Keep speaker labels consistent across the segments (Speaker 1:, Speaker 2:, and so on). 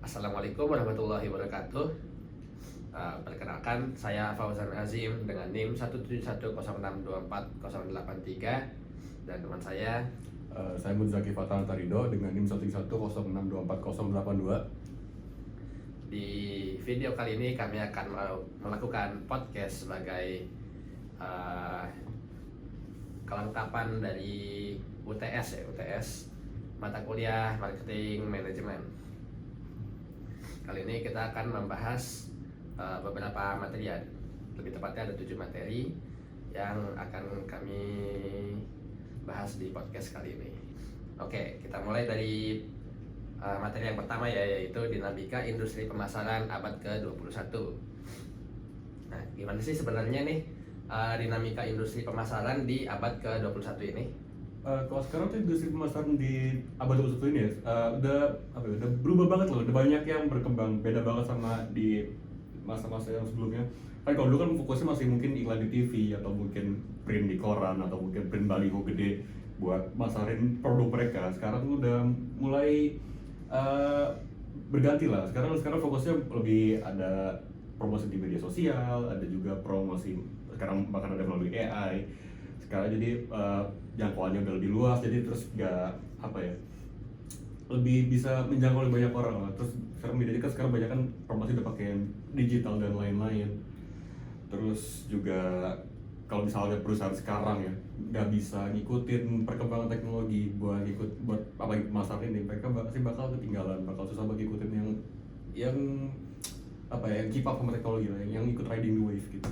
Speaker 1: Assalamualaikum warahmatullahi wabarakatuh. Perkenalkan, saya Fauzan Azim dengan NIM 17106240083 dan teman saya.
Speaker 2: Saya Muzaki Fatal Tarido dengan NIM 110624082.
Speaker 1: Di video kali ini kami akan melakukan podcast sebagai kelengkapan dari UTS mata kuliah Marketing Manajemen. Kali ini kita akan membahas beberapa materi, lebih tepatnya ada 7 materi yang akan kami bahas di podcast kali ini. Oke, kita mulai dari materi yang pertama yaitu Dinamika Industri Pemasaran Abad ke-21. Nah, gimana sih sebenarnya nih dinamika industri pemasaran di abad ke-21 ini?
Speaker 2: Kalau sekarang tuh industri pemasaran di abad 21 ini ya, udah berubah banget loh, udah banyak yang berkembang, beda banget sama di masa-masa yang sebelumnya. Kan kalau dulu kan fokusnya masih mungkin iklan di TV atau mungkin print di koran atau mungkin print baliho gede buat masarin produk mereka. Sekarang tuh udah mulai berganti lah. Sekarang fokusnya lebih ada promosi di media sosial, ada juga promosi sekarang bahkan ada melalui AI. Sekarang jadi jangkauannya udah lebih luas, jadi terus lebih bisa menjangkau lebih banyak orang lah. Terus sekarang medianya kan sekarang banyak kan promosi udah pakai digital dan lain-lain. Terus juga kalau misalnya perusahaan sekarang ya nggak bisa ngikutin perkembangan teknologi buat apalagi pasar ini, mereka pasti bakal ketinggalan, bakal susah buat ngikutin yang keep up sama teknologi lah, yang ikut riding the wave gitu.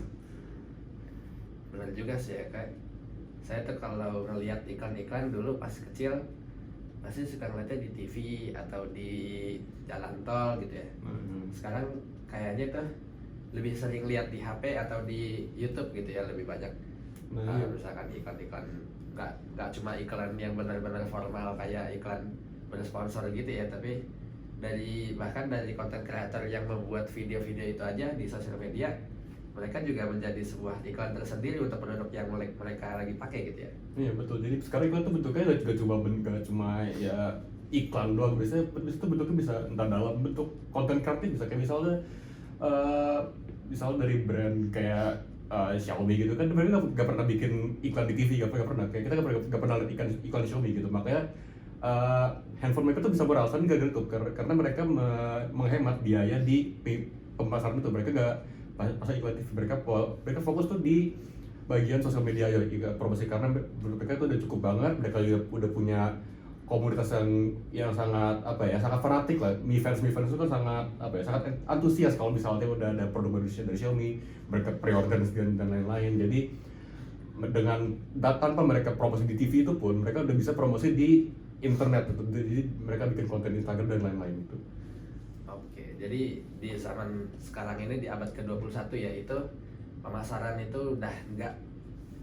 Speaker 1: Benar juga sih ya Kak. Saya tuh kalau ngeliat iklan-iklan dulu pas kecil pasti suka ngeliatnya di TV atau di jalan tol gitu ya. Sekarang kayaknya tuh lebih sering lihat di HP atau di YouTube gitu ya, lebih banyak.
Speaker 2: Iya.
Speaker 1: Misalkan iklan-iklan nggak cuma iklan yang benar-benar formal kayak iklan bersponsor gitu ya, tapi bahkan dari konten kreator yang membuat video-video itu aja di sosial media, mereka juga menjadi sebuah iklan tersendiri untuk produk yang mereka lagi pakai gitu ya.
Speaker 2: Iya betul, jadi sekarang iklan tuh bentuknya gak cuma ya iklan doang, biasanya itu bentuknya bisa entah dalam bentuk konten kreatif, bisa kayak misalnya dari brand kayak Xiaomi gitu kan, mereka gak pernah bikin iklan di TV, gak pernah, kayak kita gak pernah lihat iklan Xiaomi gitu, makanya handphone mereka tuh bisa beralasan gak gitu, karena mereka menghemat biaya di pemasaran itu. Mereka gak pasang iklan TV, mereka fokus tuh di bagian sosial media ya, promosi, karena mereka tuh udah cukup banget, mereka juga udah punya komunitas yang sangat sangat fanatik lah. Mi fans itu kan sangat sangat antusias kalau misalnya udah ada produk baru dari Xiaomi, mereka pre-order dan lain-lain. Jadi tanpa mereka promosi di TV itu pun mereka udah bisa promosi di internet gitu. Jadi mereka bikin konten Instagram dan lain-lain itu.
Speaker 1: Oke, jadi di zaman sekarang ini di abad ke-21 ya, itu pemasaran itu udah nggak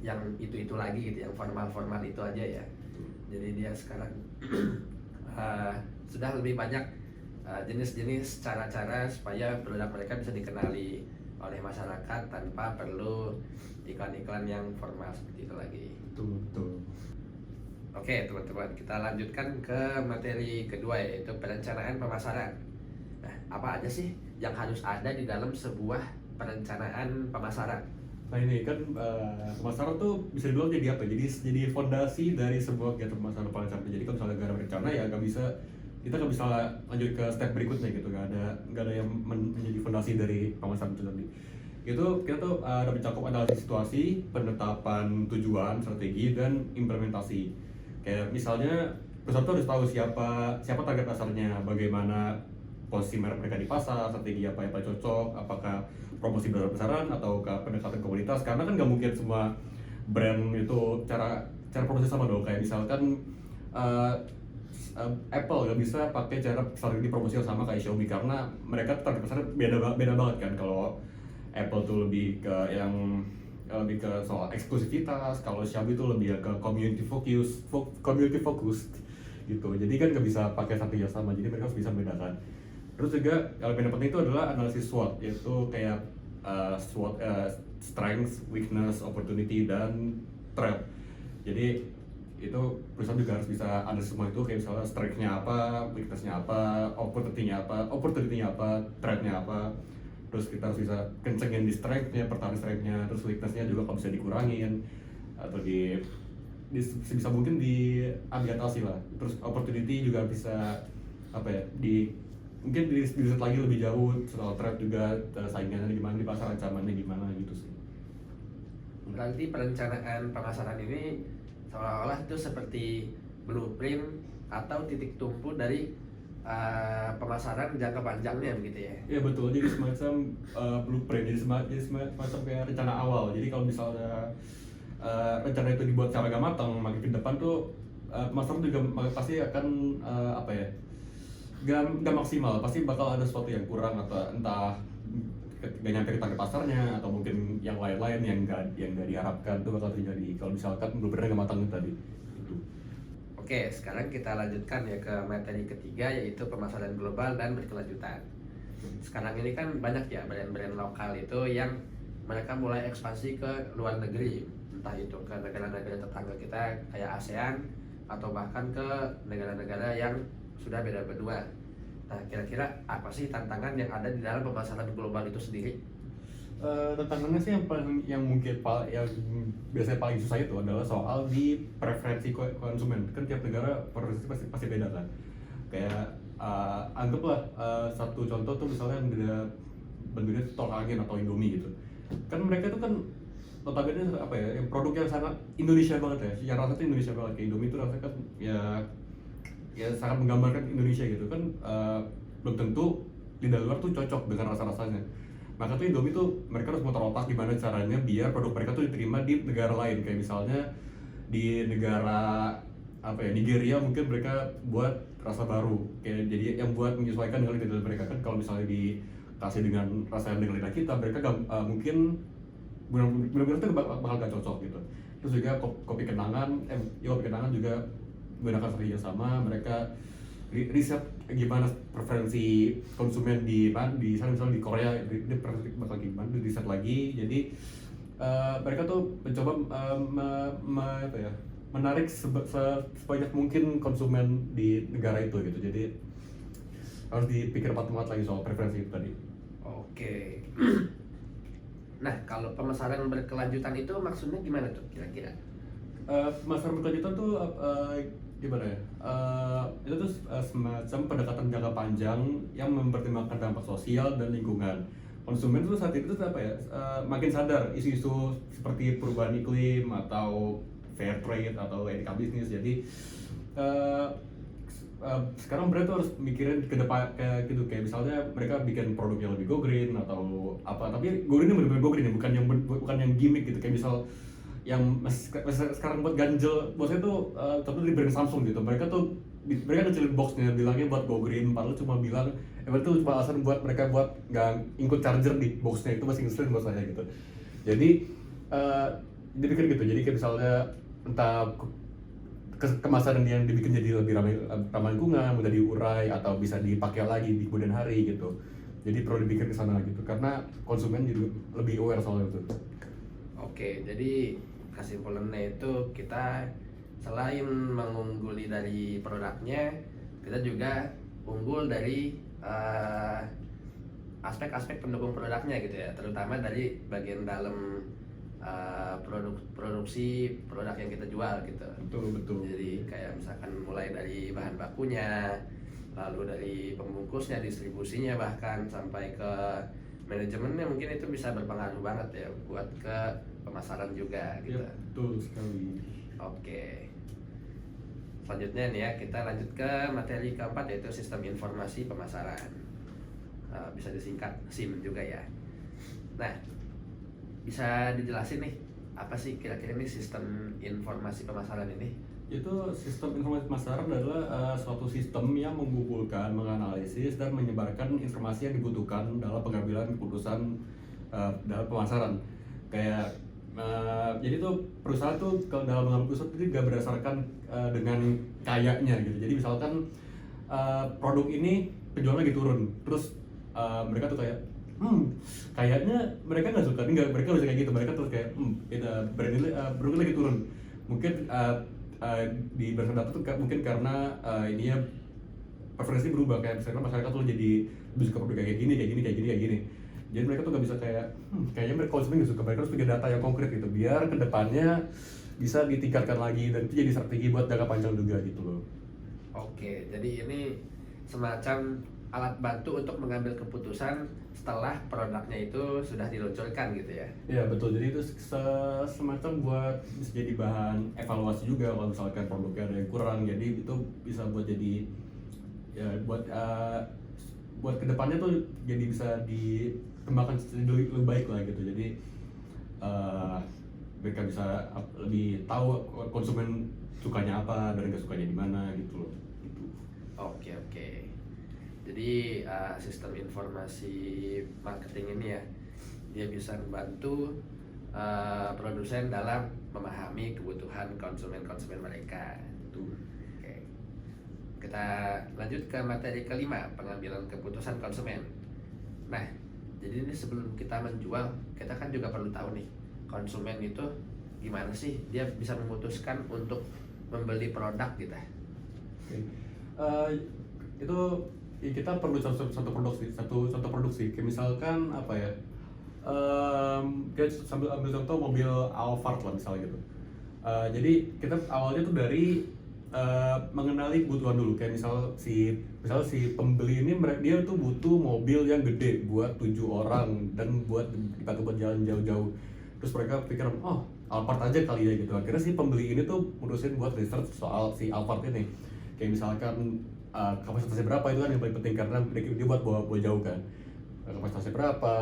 Speaker 1: yang itu lagi gitu, yang formal itu aja ya. Jadi dia sekarang sudah lebih banyak jenis-jenis cara-cara supaya produk mereka bisa dikenali oleh masyarakat tanpa perlu iklan-iklan yang formal seperti itu lagi.
Speaker 2: Betul.
Speaker 1: Oke teman-teman, kita lanjutkan ke materi kedua yaitu perencanaan pemasaran. Nah, apa aja sih yang harus ada di dalam sebuah perencanaan pemasaran?
Speaker 2: Nah ini kan pemasaran tuh bisa dibilang jadi apa? Jadi fondasi dari sebuah kegiatan pemasaran pemasaran. Jadi kalau misalnya gak ada rencana ya kita nggak bisa lanjut ke step berikutnya gitu. Gak ada yang menjadi fondasi dari pemasaran itu tadi. Itu kita tuh ada mencakup analisis situasi, penetapan tujuan, strategi, dan implementasi. Kayak misalnya perusahaan tuh harus tahu siapa target pasarnya, bagaimana posisi mereka di pasar, strategi apa yang cocok, apakah promosi besar-besaran atau ke pendekatan komunitas, karena kan nggak mungkin semua brand itu cara promosi sama dong. Kayak misalkan Apple nggak bisa pakai cara strategi promosi yang sama kayak Xiaomi, karena mereka target pasarnya beda banget kan. Kalau Apple tuh lebih ke soal eksklusivitas, kalau Xiaomi tuh lebih ke community focus gitu. Jadi kan nggak bisa pakai strategi yang sama, jadi mereka harus bisa membedakan. Terus juga elemen yang penting itu adalah analisis SWOT, yaitu kayak SWOT, strength, weakness, opportunity, dan threat. Jadi itu perusahaan juga harus bisa ada semua itu, kayak misalnya strike-nya apa, weakness-nya apa, opportunity-nya apa, threat-nya apa. Terus kita harus bisa kencengin di strike-nya, pertahanan strike-nya, terus weakness-nya juga kalau bisa dikurangin atau sebisa mungkin diatasi lah. Terus opportunity juga bisa apa ya, mungkin di riset lagi lebih jauh soal threat juga, saingannya gimana di pasar, ancamannya gimana gitu sih.
Speaker 1: Berarti perencanaan pemasaran ini seolah-olah itu seperti blueprint atau titik tumpu dari pemasaran jangka panjangnya begitu ya?
Speaker 2: Iya betul, jadi semacam blueprint, jadi semacam kayak rencana awal. Jadi kalau misalnya rencana itu dibuat secara gak matang, makin ke depan tuh pemasaran juga pasti akan apa ya, gak maksimal, pasti bakal ada sesuatu yang kurang atau entah gak nyampe ke target pasarnya atau mungkin yang lain-lain yang gak diharapkan tuh bakal terjadi kalau misalkan blueprintnya gak matang tadi gitu.
Speaker 1: Oke, sekarang kita lanjutkan ya ke materi ketiga, yaitu pemasaran global dan berkelanjutan. Sekarang ini kan banyak ya brand-brand lokal itu yang mereka mulai ekspansi ke luar negeri, entah itu ke negara-negara tetangga kita kayak ASEAN atau bahkan ke negara-negara yang sudah beda benua. Nah, kira-kira apa sih tantangan yang ada di dalam pemasaran global itu sendiri?
Speaker 2: Tantangannya sih yang mungkin yang biasanya paling susah itu adalah soal di preferensi konsumen. Kan tiap negara preferensi pasti beda kan. Kayak anggaplah satu contoh tuh misalnya bentuknya tolak angin atau Indomie gitu. Kan mereka tuh kan notabene apa ya, yang produk yang sangat Indonesia banget ya. Yang rasanya Indonesia banget, kayak Indomie itu rasanya kan ya sangat menggambarkan Indonesia gitu kan. Belum tentu lidah luar tuh cocok dengan rasa-rasanya. Maka tuh Indomie tuh mereka harus muter otak gimana caranya biar produk mereka tuh diterima di negara lain. Kayak misalnya di negara apa ya, Nigeria mungkin mereka buat rasa baru, kayak jadi yang buat menyesuaikan dengan lidah mereka. Kan kalau misalnya dikasih dengan rasa yang dengan lidah kita, mereka mungkin benar-benar tuh bakal gak cocok gitu. Terus juga kopi kenangan juga menggunakan strategi yang sama. Mereka riset gimana preferensi konsumen di sana, misalnya di Korea ini preferensi bakal gimana, di riset lagi. Jadi mereka tuh mencoba apa ya, menarik sebanyak mungkin konsumen di negara itu gitu. Jadi harus dipikir matang lagi soal preferensi itu tadi.
Speaker 1: Oke. Nah, kalau pemasaran berkelanjutan itu maksudnya gimana tuh kira-kira?
Speaker 2: Pemasaran berkelanjutan tuh gimana ya? Itu tuh semacam pendekatan jangka panjang yang mempertimbangkan dampak sosial dan lingkungan. Konsumen tuh saat itu tuh apa ya? Makin sadar isu-isu seperti perubahan iklim atau fair trade atau etika bisnis. Jadi sekarang brand tuh harus mikirin ke depan kayak gitu, kayak misalnya mereka bikin produk yang lebih go green atau apa, tapi go green bener-bener go green ya, bukan yang gimmick gitu. Kayak misal yang sekarang buat ganjel, bosnya tuh contoh dari brand Samsung gitu, mereka kecilin boxnya bilangnya buat go green, padahal cuma bilang itu cuma alasan buat mereka buat nggak include charger di boxnya. Itu masih ngeselin buat saya gitu. Jadi dipikir gitu, jadi kayak misalnya entah kemasan yang dibikin jadi lebih ramah lingkungan, mudah diurai atau bisa dipakai lagi di kemudian hari gitu. Jadi perlu dipikir ke sana gitu, karena konsumen jadi lebih aware soal itu.
Speaker 1: Oke, jadi kesimpulannya itu kita selain mengungguli dari produknya, kita juga unggul dari aspek-aspek pendukung produknya gitu ya, terutama dari bagian dalam produksi produk yang kita jual gitu.
Speaker 2: Betul.
Speaker 1: Jadi kayak misalkan mulai dari bahan bakunya, lalu dari pembungkusnya, distribusinya, bahkan sampai ke manajemennya, mungkin itu bisa berpengaruh banget ya buat ke pemasaran juga gitu.
Speaker 2: Ya, betul sekali.
Speaker 1: Oke. Selanjutnya nih ya, kita lanjut ke materi keempat, yaitu sistem informasi pemasaran. Bisa disingkat SIM juga ya. Nah, bisa dijelasin nih, apa sih kira-kira nih sistem informasi pemasaran ini?
Speaker 2: Itu sistem informasi pemasaran adalah suatu sistem yang mengumpulkan, menganalisis, dan menyebarkan informasi yang dibutuhkan dalam pengambilan keputusan dalam pemasaran. Kayak jadi tuh perusahaan tuh kalau dalam mengambil keputusan itu juga berdasarkan dengan kayaknya gitu. Jadi misalkan produk ini penjualan lagi turun, terus mereka tuh kayak kayaknya mereka nggak suka, mereka bisa kayak gitu. Mereka tuh kayak brand ini lagi turun, mungkin di berdasarkan data tuh mungkin karena ininya preferensi berubah, kayak misalkan masyarakat tuh jadi lebih suka produk kayak gini, kayak gini, kayak gini, kayak gini. Jadi mereka tuh nggak bisa kayak kayaknya mereka konsumen nggak suka, mereka harus punya data yang konkret gitu biar kedepannya bisa ditingkatkan lagi dan itu jadi strategi buat jangka panjang juga gitu loh.
Speaker 1: Oke, jadi ini semacam alat bantu untuk mengambil keputusan setelah produknya itu sudah diluncurkan gitu ya.
Speaker 2: Iya betul, jadi itu semacam buat bisa jadi bahan evaluasi juga kalau misalkan produknya ada yang kurang, jadi itu bisa buat jadi ya buat kedepannya tuh jadi bisa dikembangkan lebih baik lah gitu. Jadi mereka bisa lebih tahu konsumen sukanya apa dan nggak sukanya di mana gitu loh. Gitu.
Speaker 1: Oke oke. Jadi sistem informasi marketing ini ya, dia bisa membantu produsen dalam memahami kebutuhan konsumen mereka.
Speaker 2: Tuh.
Speaker 1: Oke. Kita lanjut ke materi kelima, pengambilan keputusan konsumen. Nah, jadi ini sebelum kita menjual, kita kan juga perlu tahu nih, konsumen itu gimana sih dia bisa memutuskan untuk membeli produk kita.
Speaker 2: Oke. Itu ya kita perlu satu contoh produksi. Kayak misalkan apa ya? Kita sambil ambil contoh mobil Alphard lah misalnya gitu. Jadi kita awalnya tuh dari mengenali kebutuhan dulu. Kayak misal si pembeli ini dia tuh butuh mobil yang gede buat 7 orang dan buat dipakai buat jalan jauh-jauh. Terus mereka pikir, oh Alphard aja kali ya gitu. Akhirnya si pembeli ini tuh mutusin buat research soal si Alphard ini. Kayak misalkan kapasitasnya berapa, itu kan yang paling penting karena dia buat bawa jauh kan. Kapasitasnya berapa,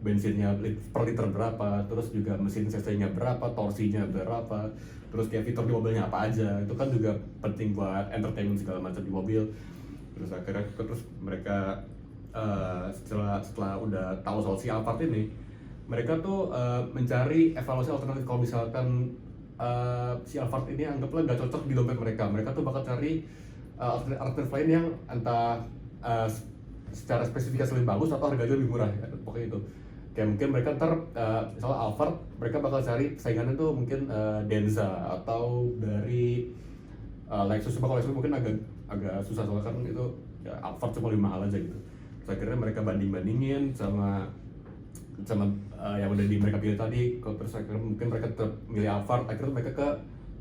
Speaker 2: bensinnya per liter berapa, terus juga mesin cc-nya berapa, torsinya berapa, terus kayak fitur di mobilnya apa aja, itu kan juga penting buat entertainment segala macam di mobil. Terus akhirnya mereka setelah udah tahu soal si Alphard ini, mereka tuh mencari evaluasi alternatif. Kalau misalkan si Alphard ini anggaplah nggak cocok di dompet mereka tuh bakal cari alternatif lain yang entah secara spesifikasi lebih bagus atau harganya lebih murah ya, pokoknya itu. Kayak mungkin mereka ntar misalnya Alphard, mereka bakal cari saingannya tuh mungkin Denza atau dari Lexus. Kalau Lexus mungkin agak susah soalnya kan itu ya, Alphard cuma lebih mahal aja gitu. Terus akhirnya mereka bandingin sama yang udah mereka pilih tadi. Terus akhirnya mungkin mereka tetap milih Alphard. Akhirnya mereka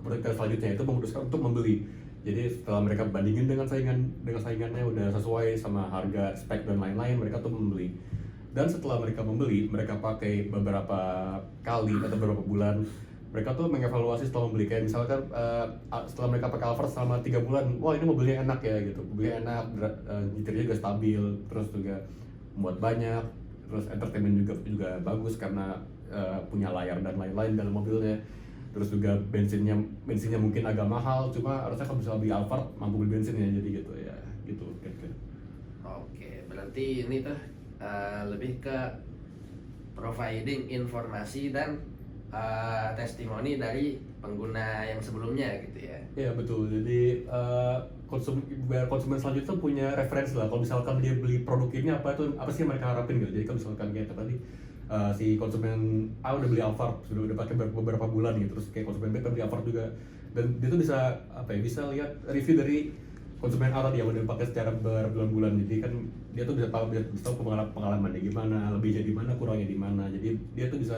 Speaker 2: ke selanjutnya itu memutuskan untuk membeli. Jadi setelah mereka bandingin dengan saingannya udah sesuai sama harga, spek dan lain-lain, mereka tuh membeli. Dan setelah mereka membeli, mereka pakai beberapa kali atau beberapa bulan, mereka tuh mengevaluasi setelah membeli. Kayak misalkan setelah mereka pakai Alphard selama 3 bulan, wah ini mobilnya enak ya gitu, mobilnya enak, nyetirnya juga stabil, terus juga muat banyak, terus entertainment juga bagus karena punya layar dan lain-lain dalam mobilnya. Terus juga bensinnya mungkin agak mahal, cuma harusnya kalau bisa beli Alphard mampu beli bensinnya, jadi gitu ya gitu kira-kira.
Speaker 1: Oke, berarti ini tuh lebih ke providing informasi dan testimoni dari pengguna yang sebelumnya gitu ya.
Speaker 2: Iya betul, jadi konsumen selanjutnya punya referensi lah. Kalau misalkan dia beli produk ini apa sih yang mereka harapin gitu. Jadi kalau misalkan kayak tadi si konsumen A udah beli Alphard, sudah pakai beberapa bulan gitu, terus kayak konsumen B kan beli Alphard juga, dan dia tuh bisa bisa lihat review dari konsumen A tadi yang udah pakai secara berbulan-bulan. Jadi kan dia tuh bisa tahu pengalamannya gimana, lebihnya di mana, kurangnya di mana. Jadi dia tuh bisa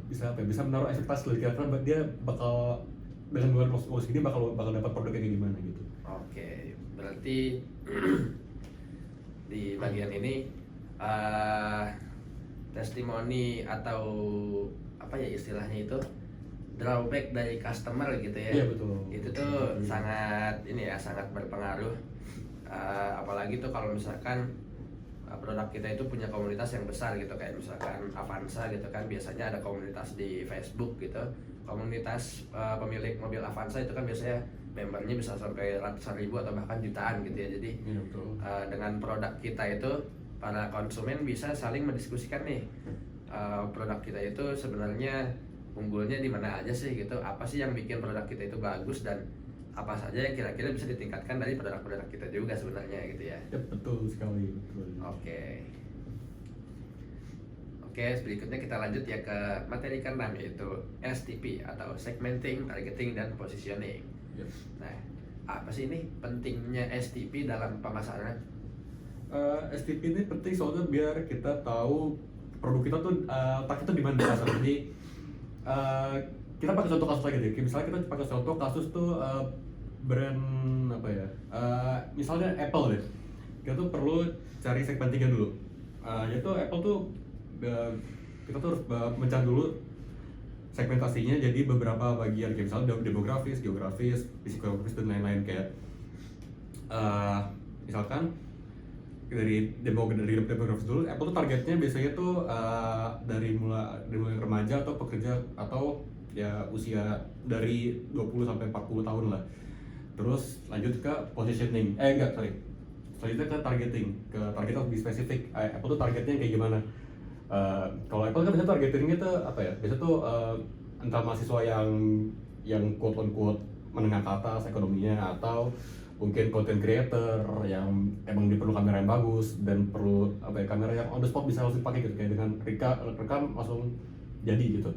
Speaker 2: bisa menaruh ekspektasi kira-kira dia bakal dengan bulan waktu ini bakal dapat produk kayak gimana gitu.
Speaker 1: Oke, berarti di bagian ini testimoni atau apa ya istilahnya itu, drawback dari customer gitu ya.
Speaker 2: Iya betul.
Speaker 1: Itu tuh sangat sangat berpengaruh. Apalagi tuh kalau misalkan produk kita itu punya komunitas yang besar gitu, kayak misalkan Avanza gitu kan, biasanya ada komunitas di Facebook gitu. Komunitas pemilik mobil Avanza itu kan biasanya membernya bisa sampai ratusan ribu atau bahkan jutaan gitu ya. Jadi
Speaker 2: iya, betul.
Speaker 1: dengan produk kita itu para konsumen bisa saling mendiskusikan nih, produk kita itu sebenarnya unggulnya di mana aja sih gitu, apa sih yang bikin produk kita itu bagus, dan apa saja yang kira-kira bisa ditingkatkan dari produk-produk kita juga sebenarnya gitu ya.
Speaker 2: Ya betul sekali, betul.
Speaker 1: Oke, podcast berikutnya kita lanjut ya ke materi ke-6 yaitu STP atau Segmenting, Targeting, dan Positioning.
Speaker 2: Yep.
Speaker 1: Nah, apa sih ini pentingnya STP dalam pemasaran?
Speaker 2: STP ini penting soalnya biar kita tahu produk kita tuh target tuh di mana di pasar. Jadi kita pakai contoh kasus lagi deh. Misalnya kita pakai contoh kasus tuh brand apa ya? Misalnya Apple deh. Kita tuh perlu cari segmentingnya dulu. Yaitu Apple tuh kita tuh harus mencari dulu segmentasinya jadi beberapa bagian kayak misalnya demografis, geografis, psikografis dan lain-lain kayak misalkan dari demografis dulu, Apple tuh targetnya biasanya tuh dari mulai remaja atau pekerja atau ya usia dari 20 sampai 40 tahun lah. Terus lanjut ke positioning. Selanjutnya ke targeting. Ke target lebih spesifik. Apple tuh targetnya kayak gimana? Kalau Apple kan biasanya targetingnya tuh apa ya? Biasanya tuh entah mahasiswa yang quote on quote menengah ke atas ekonominya atau mungkin content creator yang emang perlu kamera yang bagus dan perlu apa ya, kamera yang on the spot bisa langsung pakai gitu kayak dengan rekam langsung jadi gitu.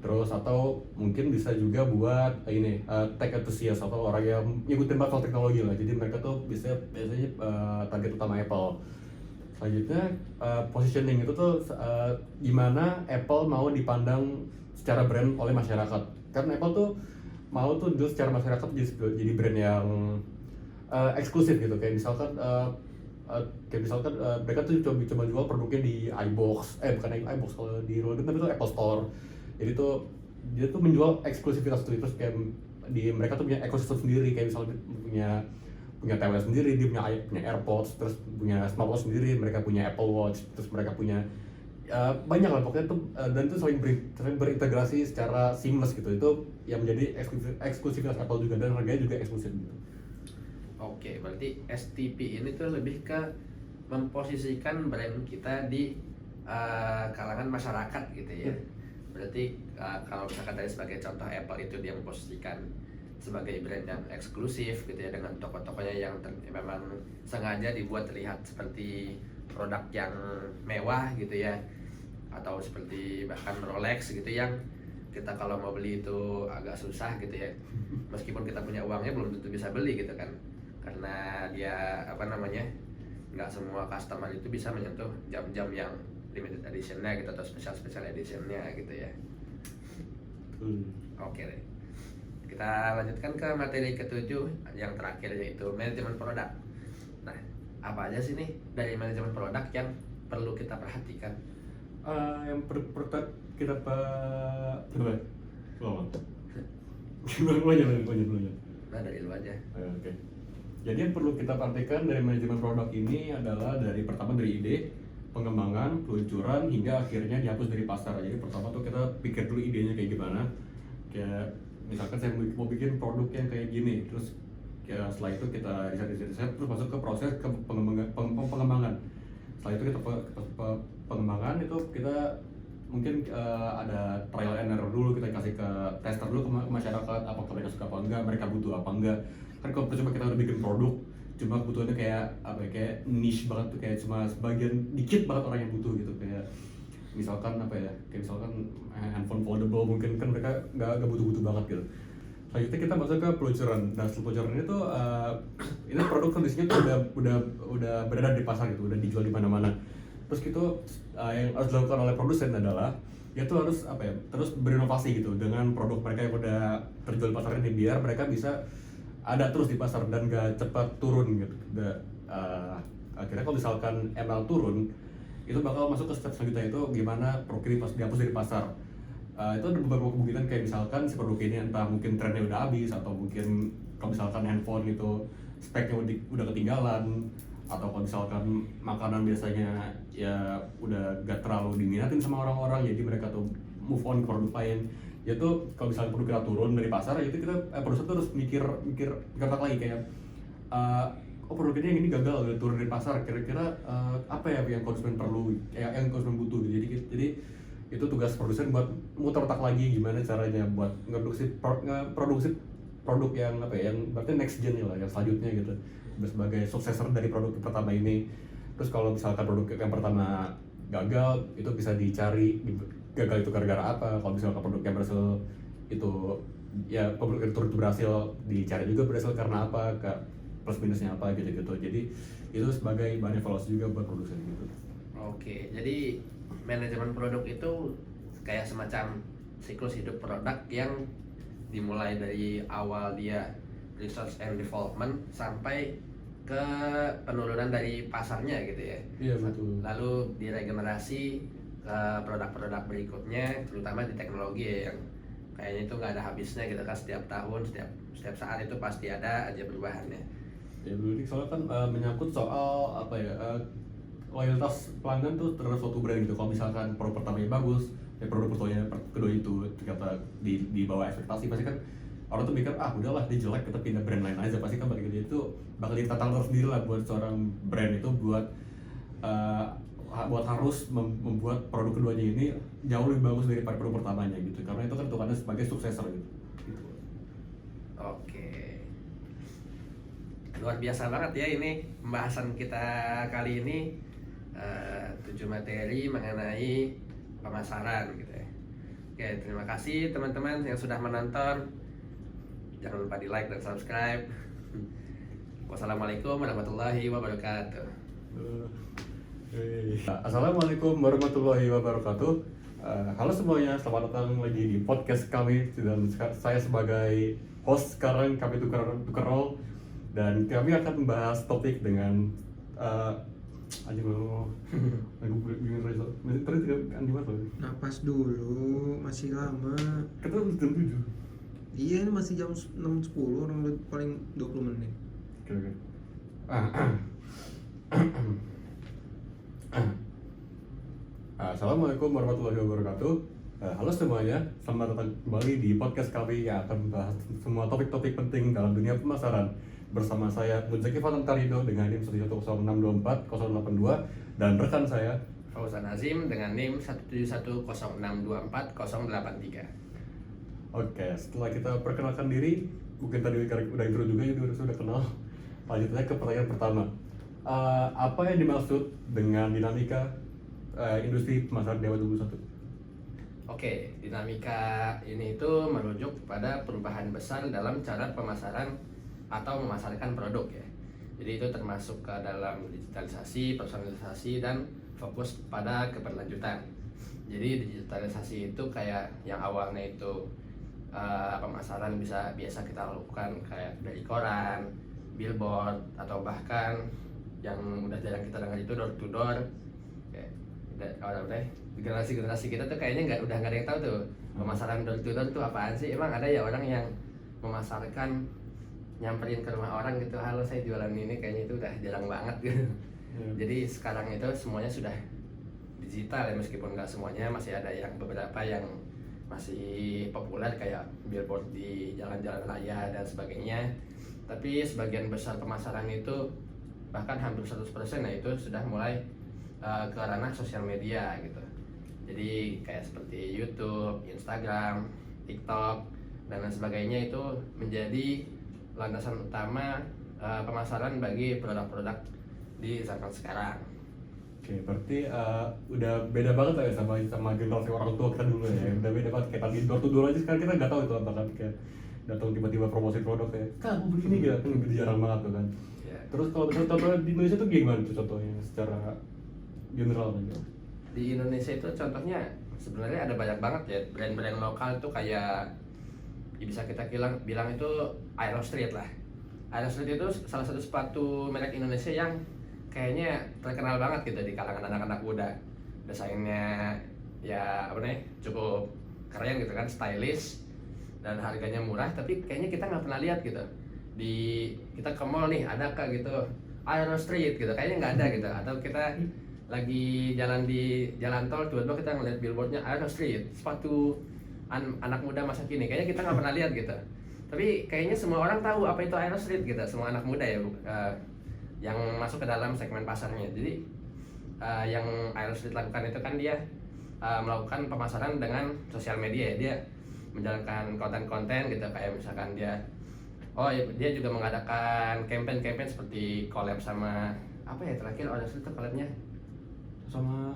Speaker 2: Terus atau mungkin bisa juga buat ini tech enthusiast atau orang yang ngikutin banget soal teknologi lah. Jadi mereka tuh biasanya target utama Apple. Selanjutnya positioning itu tuh gimana Apple mau dipandang secara brand oleh masyarakat. Karena Apple tuh mau tuh dulu secara masyarakat jadi brand yang eksklusif gitu kayak misalkan mereka tuh coba jual produknya di iBox bukan iBox kalau di luar tapi itu Apple Store. Jadi tuh dia tuh menjual eksklusivitas tuh terus kayak di mereka tuh punya ekosistem sendiri kayak misalnya punya TWS sendiri, dia punya AirPods, terus punya smartwatch sendiri, mereka punya Apple Watch, terus mereka punya banyak lah pokoknya tuh dan itu saling berintegrasi secara seamless gitu. Itu yang menjadi eksklusivitas Apple juga dan harganya juga eksklusif gitu.
Speaker 1: Oke, berarti STP ini tuh lebih ke memposisikan brand kita di kalangan masyarakat gitu ya. Berarti kalau misalkan dari sebagai contoh Apple itu dia memposisikan sebagai brand yang eksklusif gitu ya dengan toko-tokonya yang memang sengaja dibuat terlihat seperti produk yang mewah gitu ya, atau seperti bahkan Rolex gitu yang kita kalau mau beli itu agak susah gitu ya, meskipun kita punya uangnya belum tentu bisa beli gitu kan, karena dia nggak semua customer itu bisa menyentuh jam-jam yang limited editionnya gitu atau special editionnya gitu ya. Oke deh, kita lanjutkan ke materi ke-7 yang terakhir yaitu manajemen produk. Nah, apa aja sih nih dari manajemen produk yang perlu kita perhatikan?
Speaker 2: Yang perlu kita
Speaker 1: Nah, dari lu aja.
Speaker 2: Oke. Jadi yang perlu kita perhatikan dari manajemen produk ini adalah pertama dari ide, pengembangan, peluncuran hingga akhirnya dihapus dari pasar. Jadi pertama tuh kita pikir dulu idenya kayak gimana. Kayak misalkan saya mau bikin produk yang kayak gini, terus ya setelah itu kita riset terus masuk ke proses pengembangan. Setelah itu kita pengembangan itu kita mungkin ada trial and error dulu, kita kasih ke tester dulu ke masyarakat apakah mereka suka apa enggak, mereka butuh apa enggak. Kan kalau percuma kita udah bikin produk cuma kebutuhannya kayak niche banget tuh, kayak cuma sebagian dikit banget orang yang butuh gitu, kayak misalkan handphone foldable mungkin kan mereka nggak butuh banget gitu. Selanjutnya kita masuk ke peluncuran. Nah setelah peluncuran ini tuh ini produk kondisinya tuh udah berada di pasar gitu, udah dijual di mana-mana. Terus gitu yang harus dilakukan oleh produsen adalah dia tuh harus terus berinovasi gitu dengan produk mereka yang udah terjual di pasar ini biar mereka bisa ada terus di pasar dan gak cepat turun gitu. Akhirnya kalau misalkan ML turun itu bakal masuk ke step selanjutnya, itu gimana produk ini dihapus dari pasar. Itu ada beberapa kemungkinan kayak misalkan si produk ini entah mungkin trennya udah habis atau mungkin kalau misalkan handphone itu speknya udah ketinggalan, atau kalau misalkan makanan biasanya ya udah gak terlalu diminatin sama orang-orang jadi mereka tuh move on ke produk lain. Yaitu kalau misalnya produk kita turun dari pasar itu kita produsen tuh harus mikir lagi kayak produk ini yang ini gagal udah turun dari pasar, kira-kira apa ya yang konsumen perlu, yang konsumen butuh. Jadi itu tugas produsen buat muter otak lagi gimana caranya buat produksi produk yang yang berarti next gen lah, yang selanjutnya gitu sebagai suksesor dari produk pertama ini. Terus kalau misalkan produk yang pertama gagal itu bisa dicari gagal itu gara-gara apa. Kalau misalkan produknya berhasil itu ya produk itu berhasil, dicari juga berhasil karena apa, ke plus minusnya apa gitu-gitu. Jadi itu sebagai bahan evaluasi juga buat produsen gitu.
Speaker 1: Oke, jadi manajemen produk itu kayak semacam siklus hidup produk yang dimulai dari awal dia research and development sampai ke penurunan dari pasarnya gitu ya.
Speaker 2: Iya betul.
Speaker 1: Lalu diregenerasi ke produk-produk berikutnya, terutama di teknologi ya, yang kayaknya itu nggak ada habisnya gitu kan, setiap tahun, setiap saat itu pasti ada aja perubahannya.
Speaker 2: Ya berarti soalnya kan menyangkut soal apa ya, loyalitas pelanggan tuh terhadap suatu brand gitu. Kalau misalkan produk pertamanya bagus, ya produk kedua itu ternyata di bawah ekspektasi, pasti kan orang tuh mikir udahlah dia jelek, kita pindah brand lain aja. Pasti kan bagi dia itu bakal jadi tantangan tersendiri lah buat seorang brand itu buat harus membuat produk keduanya ini jauh lebih bagus daripada produk pertamanya gitu, karena itu kan hitungannya sebagai suksesor gitu.
Speaker 1: Oke, luar biasa banget ya ini pembahasan kita kali ini, 7 materi mengenai pemasaran gitu ya. Oke, terima kasih teman-teman yang sudah menonton. Jangan lupa di like dan subscribe. Wassalamualaikum warahmatullahi wabarakatuh.
Speaker 2: Assalamualaikum warahmatullahi wabarakatuh. Halo semuanya, selamat datang lagi di podcast kami. Dan saya sebagai host sekarang, kami tukar role. Dan kami akan membahas topik dengan
Speaker 3: Napas dulu, masih lama.
Speaker 2: Kita udah jam 7.
Speaker 3: Iya, ini masih jam 6.10, orang udah paling 20 menit.
Speaker 2: Oke. Assalamualaikum warahmatullahi wabarakatuh. Halo semuanya, selamat datang kembali di podcast kami yang akan membahas semua topik-topik penting dalam dunia pemasaran. Bersama saya Muzaki Fatantarido dengan NIM 170640082 dan rekan saya
Speaker 1: Fauzan Azim dengan NIM 17106240083.
Speaker 2: Oke, setelah kita perkenalkan diri, mungkin tadi udah intro juga, jadi sudah kenal. Lanjut aja ke pertanyaan pertama. Apa yang dimaksud dengan dinamika industri pemasaran di abad 21?
Speaker 1: Oke, dinamika ini itu merujuk pada perubahan besar dalam cara pemasaran atau memasarkan produk ya. Jadi itu termasuk ke dalam digitalisasi, personalisasi, dan fokus pada keberlanjutan. Jadi digitalisasi itu kayak yang awalnya itu pemasaran biasa kita lakukan kayak dari koran, billboard, atau bahkan yang udah jarang kita dengar itu door to door. Kalau udah generasi kita tuh kayaknya udah nggak ada yang tahu tuh pemasaran door to door tuh apaan sih. Emang ada ya orang yang memasarkan, nyamperin ke rumah orang gitu, halo saya jualan ini, kayaknya itu udah jarang banget gitu. Jadi sekarang itu semuanya sudah digital ya, meskipun nggak semuanya, masih ada yang beberapa yang masih populer kayak billboard di jalan-jalan raya dan sebagainya. Tapi sebagian besar pemasaran itu bahkan hampir 100% ya itu sudah mulai ke ranah sosial media gitu. Jadi kayak seperti YouTube, Instagram, TikTok, dan lain sebagainya itu menjadi landasan utama pemasaran bagi produk-produk di zaman sekarang.
Speaker 2: Oke, berarti udah beda banget ya sama generasi orang tua kita dulu ya. Udah beda banget, kayak tadi door to door aja sekarang kita nggak tahu itu apa kan, kayak datang tiba-tiba promosi produk kayak kamu beli ini gitu, kan udah jarang banget tuh kan.
Speaker 1: Ya.
Speaker 2: Terus kalau misalnya contohnya di Indonesia tuh gimana tuh contohnya secara general gitu?
Speaker 1: Di Indonesia itu contohnya sebenarnya ada banyak banget ya brand-brand lokal tuh, kayak ya bisa kita bilang itu Aero Street lah. Aero Street itu salah satu sepatu merek Indonesia yang kayaknya terkenal banget gitu di kalangan anak-anak muda. Desainnya ya cukup keren gitu kan, stylish, dan harganya murah, tapi kayaknya kita nggak pernah lihat gitu. Kita ke mall nih, adakah gitu Aero Street gitu, kayaknya nggak ada gitu. Atau kita lagi jalan di jalan tol, tiba-tiba kita ngeliat billboardnya Aero Street, sepatu anak muda masa kini, kayaknya kita nggak pernah lihat gitu. Tapi kayaknya semua orang tahu apa itu Aero Street gitu, semua anak muda ya, yang masuk ke dalam segmen pasarnya. Jadi yang Aero Street lakukan itu kan dia melakukan pemasaran dengan sosial media ya. Dia menjalankan konten-konten gitu, kayak misalkan dia juga mengadakan campaign seperti collab sama apa ya, terakhir Aero Street itu collabnya
Speaker 2: Sama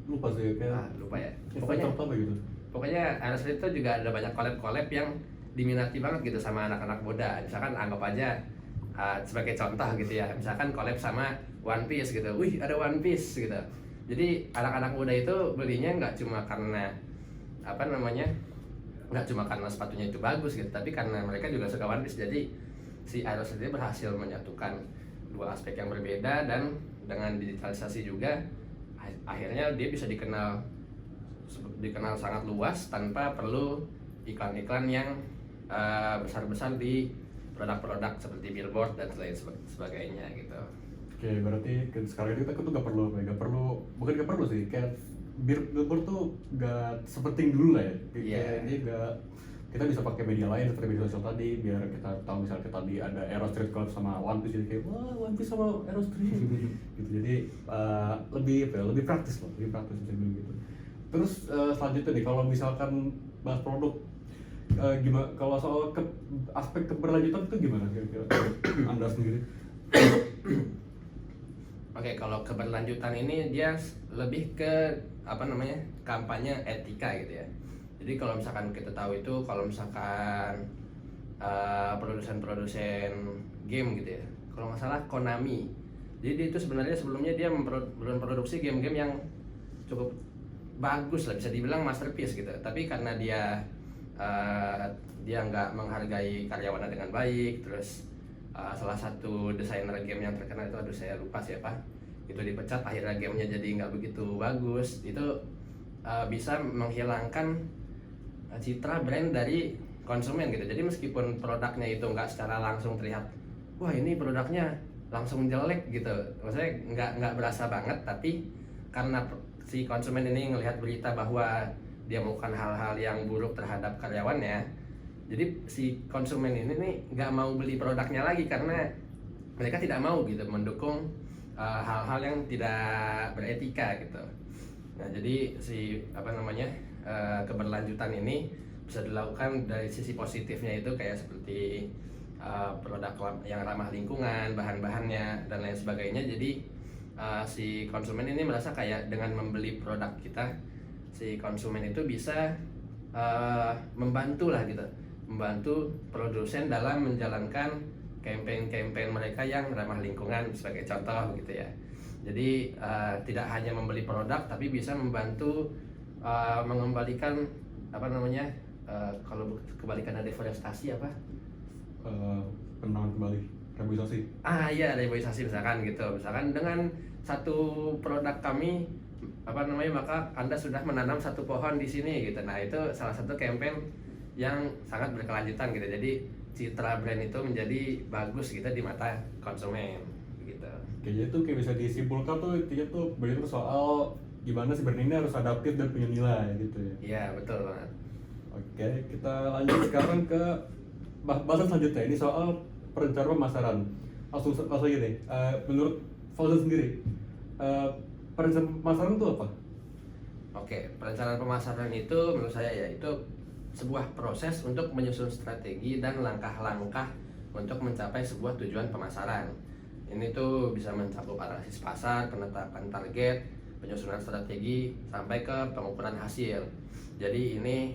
Speaker 2: lupa sih kayak
Speaker 1: lupa ya.
Speaker 2: pokoknya apa gitu.
Speaker 1: Pokoknya Aerosmith itu juga ada banyak collab-collab yang diminati banget gitu sama anak-anak muda. Misalkan anggap aja sebagai contoh gitu ya, misalkan collab sama One Piece gitu. Wih, ada One Piece gitu. Jadi anak-anak muda itu belinya nggak cuma karena apa namanya, nggak cuma karena sepatunya itu bagus gitu, tapi karena mereka juga suka One Piece. Jadi si Aerosmith ini berhasil menyatukan dua aspek yang berbeda, dan dengan digitalisasi juga akhirnya dia bisa dikenal sangat luas tanpa perlu iklan-iklan yang besar-besar di produk-produk seperti billboard dan lain sebagainya gitu.
Speaker 2: Oke, berarti sekarang ini kita tuh nggak perlu, bukan nggak perlu sih, kayak billboard tuh nggak sepenting dulu lah ya. Kayak ini nggak, kita bisa pakai media lain seperti media sosial tadi, biar kita tahu misalnya kita tadi ada Aerosmith collab sama One Piece, jadi kayak wah One Piece sama Aerosmith gitu. Jadi lebih praktis bisa bilang gitu. Terus selanjutnya nih, kalau misalkan bahas produk, gimana kalau soal aspek keberlanjutan itu gimana kira-kira Anda sendiri?
Speaker 1: Oke, kalau keberlanjutan ini dia lebih ke apa namanya, kampanye etika gitu ya. Jadi kalau misalkan kita tahu itu, kalau misalkan produsen-produsen game gitu ya, kalau nggak salah Konami, jadi dia itu sebenarnya sebelumnya dia memproduksi game-game yang cukup bagus lah, bisa dibilang masterpiece gitu. Tapi karena dia nggak menghargai karyawannya dengan baik, terus salah satu desainer game yang terkenal itu, aduh saya lupa siapa, itu dipecat, akhirnya gamenya jadi nggak begitu bagus. Itu bisa menghilangkan citra brand dari konsumen gitu. Jadi meskipun produknya itu nggak secara langsung terlihat, wah ini produknya langsung jelek gitu, maksudnya nggak berasa banget, tapi karena si konsumen ini ngelihat berita bahwa dia melakukan hal-hal yang buruk terhadap karyawannya, jadi si konsumen ini nih nggak mau beli produknya lagi karena mereka tidak mau gitu mendukung hal-hal yang tidak beretika gitu. Nah, jadi si apa namanya, keberlanjutan ini bisa dilakukan dari sisi positifnya, itu kayak seperti produk yang ramah lingkungan, bahan-bahannya dan lain sebagainya. Jadi si konsumen ini merasa kayak dengan membeli produk kita, si konsumen itu bisa membantu lah gitu, membantu produsen dalam menjalankan campaign mereka yang ramah lingkungan sebagai contoh gitu ya. Jadi tidak hanya membeli produk, tapi bisa membantu mengembalikan apa namanya, kalau kebalikan dari deforestasi apa?
Speaker 2: Penanaman kembali, reboisasi.
Speaker 1: Iya, reboisasi misalkan gitu. Misalkan dengan satu produk kami apa namanya, maka Anda sudah menanam satu pohon di sini gitu. Nah, itu salah satu campaign yang sangat berkelanjutan gitu. Jadi citra brand itu menjadi bagus gitu di mata konsumen gitu.
Speaker 2: Kayaknya tuh kayak bisa disimpulkan tuh intinya tuh berarti soal gimana si brand ini harus adaptif dan punya nilai gitu ya.
Speaker 1: Iya, betul banget.
Speaker 2: Oke, kita lanjut sekarang ke bahasan selanjutnya. Ini soal perencanaan pemasaran. Langsung aja nih. Menurut Fauzan sendiri, perencanaan pemasaran itu apa?
Speaker 1: Oke, perencanaan pemasaran itu menurut saya ya itu sebuah proses untuk menyusun strategi dan langkah-langkah untuk mencapai sebuah tujuan pemasaran. Ini tuh bisa mencakup analisis pasar, penetapan target, penyusunan strategi, sampai ke pengukuran hasil. Jadi ini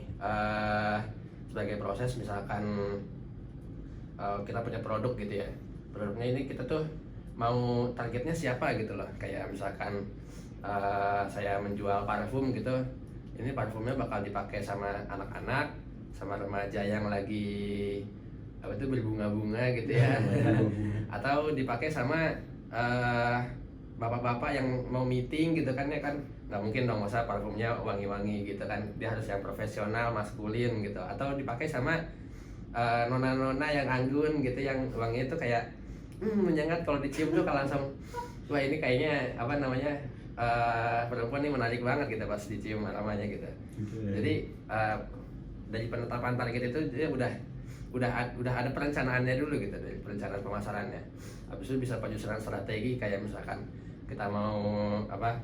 Speaker 1: sebagai proses, misalkan kita punya produk gitu ya, produknya ini kita tuh mau targetnya siapa gitu loh. Kayak misalkan saya menjual parfum gitu, ini parfumnya bakal dipakai sama anak-anak, sama remaja yang lagi apa itu berbunga-bunga gitu ya, atau dipakai sama bapak-bapak yang mau meeting gitu kan ya kan, nggak mungkin dong masa parfumnya wangi-wangi gitu kan, dia harus yang profesional, maskulin gitu. Atau dipakai sama nona-nona yang anggun gitu, yang wanginya itu kayak menyengat, kalau dicium tuh kalau langsung wah ini kayaknya apa namanya, perempuan ini menarik banget gitu pas dicium aromanya gitu. Jadi dari penetapan target itu dia udah ada perencanaannya dulu gitu, dari perencanaan pemasarannya. Habis itu bisa penyusunan strategi, kayak misalkan kita mau apa,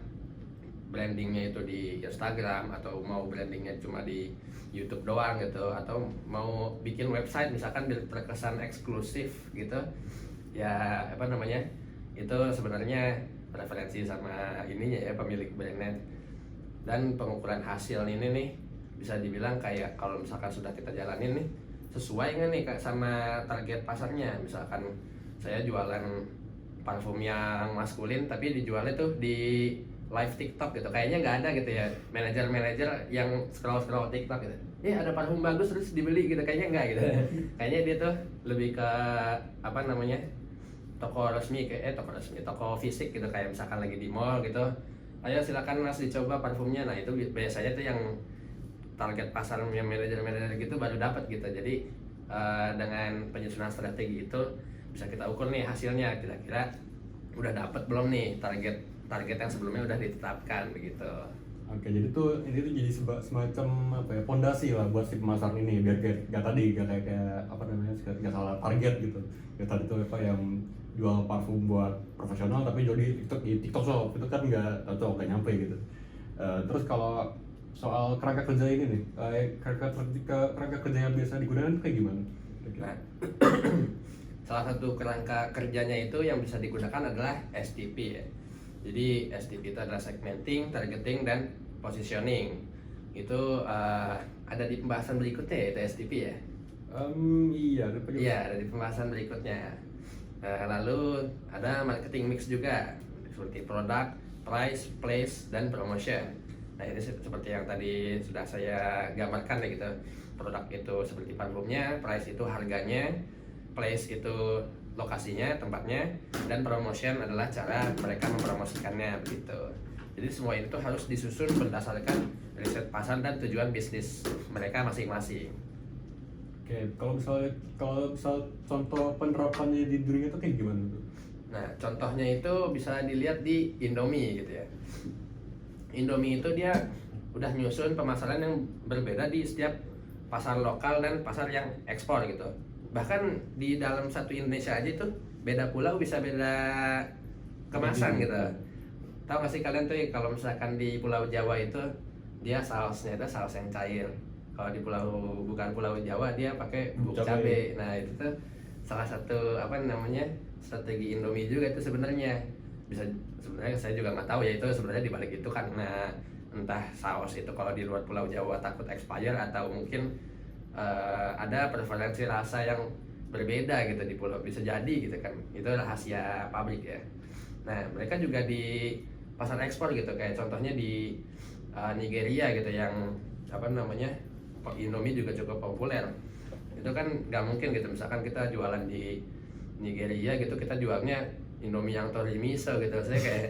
Speaker 1: brandingnya itu di Instagram, atau mau brandingnya cuma di YouTube doang gitu, atau mau bikin website misalkan biar terkesan eksklusif gitu ya, apa namanya, itu sebenarnya preferensi sama ininya ya, pemilik brandnya. Dan pengukuran hasil ini nih bisa dibilang kayak kalau misalkan sudah kita jalanin nih, sesuai nggak nih sama target pasarnya. Misalkan saya jualan parfum yang maskulin tapi dijualnya tuh di live TikTok gitu, kayaknya nggak ada gitu ya manajer-manajer yang scroll TikTok gitu, ada parfum bagus terus dibeli gitu, kayaknya nggak gitu. Kayaknya dia tuh lebih ke apa namanya, toko resmi, toko fisik gitu, kayak misalkan lagi di mall gitu, ayo silakan Mas dicoba parfumnya. Nah itu biasanya tuh yang target pasar yang manajer-manajer gitu baru dapat gitu. Jadi dengan penyusunan strategi itu bisa kita ukur nih hasilnya, kira-kira udah dapat belum nih target yang sebelumnya udah ditetapkan begitu.
Speaker 2: Oke, jadi ini tuh jadi semacam apa ya, fondasi lah buat si pemasaran ini, biar gak kayak apa namanya, gak salah target gitu. Ya tadi tuh apa yang jual parfum buat profesional tapi jadi TikTok shop itu kan nggak cocok, nggak nyampe gitu. Terus kalau soal kerangka kerja ini nih, kerangka kerja yang biasa digunakan tuh kayak gimana?
Speaker 1: Nah, salah satu kerangka kerjanya itu yang bisa digunakan adalah STP ya. Jadi STP itu adalah segmenting, targeting, dan positioning. Itu ada di pembahasan berikutnya ya, itu STP ya?
Speaker 2: Iya,
Speaker 1: ada di pembahasan berikutnya. Lalu ada marketing mix juga, seperti produk, price, place, dan promotion. Nah ini seperti yang tadi sudah saya gambarkan ya gitu. Produk itu seperti parfumnya, price itu harganya, place itu lokasinya, tempatnya, dan promotion adalah cara mereka mempromosikannya begitu. Jadi semua itu harus disusun berdasarkan riset pasar dan tujuan bisnis mereka masing-masing.
Speaker 2: Oke, kalau misal contoh penerapannya di dunia itu kayak gimana tuh?
Speaker 1: Nah, contohnya itu bisa dilihat di Indomie gitu ya. Indomie itu dia udah nyusun pemasaran yang berbeda di setiap pasar lokal dan pasar yang ekspor gitu. Bahkan di dalam satu Indonesia aja tuh beda pulau bisa beda kemasan gitu. Tahu gak sih kalian tuh kalau misalkan di Pulau Jawa itu dia sausnya itu saus yang cair. Kalau di bukan Pulau Jawa dia pakai bubuk cabai. Nah itu tuh salah satu apa namanya strategi Indomie juga itu sebenarnya. Sebenarnya saya juga nggak tahu ya itu sebenarnya dibalik itu karena entah saus itu kalau di luar Pulau Jawa takut expire atau mungkin ada preferensi rasa yang berbeda gitu di pulau, bisa jadi gitu kan, itu rahasia pabrik ya. Nah mereka juga di pasar ekspor gitu, kayak contohnya di Nigeria gitu yang apa namanya Indomie juga cukup populer. Itu kan nggak mungkin gitu misalkan kita jualan di Nigeria gitu kita jualnya Indomie yang tori miso gitu, saya kayak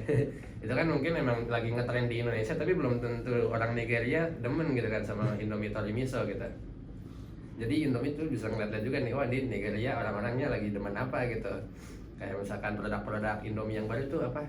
Speaker 1: itu kan mungkin memang lagi ngetren di Indonesia tapi belum tentu orang Nigeria demen gitu kan sama Indomie tori miso gitu. Jadi Indomie tuh bisa ngeliat juga nih, wah di Nigeria orang-orangnya lagi demen apa gitu. Kayak misalkan produk-produk Indomie yang baru tuh apa?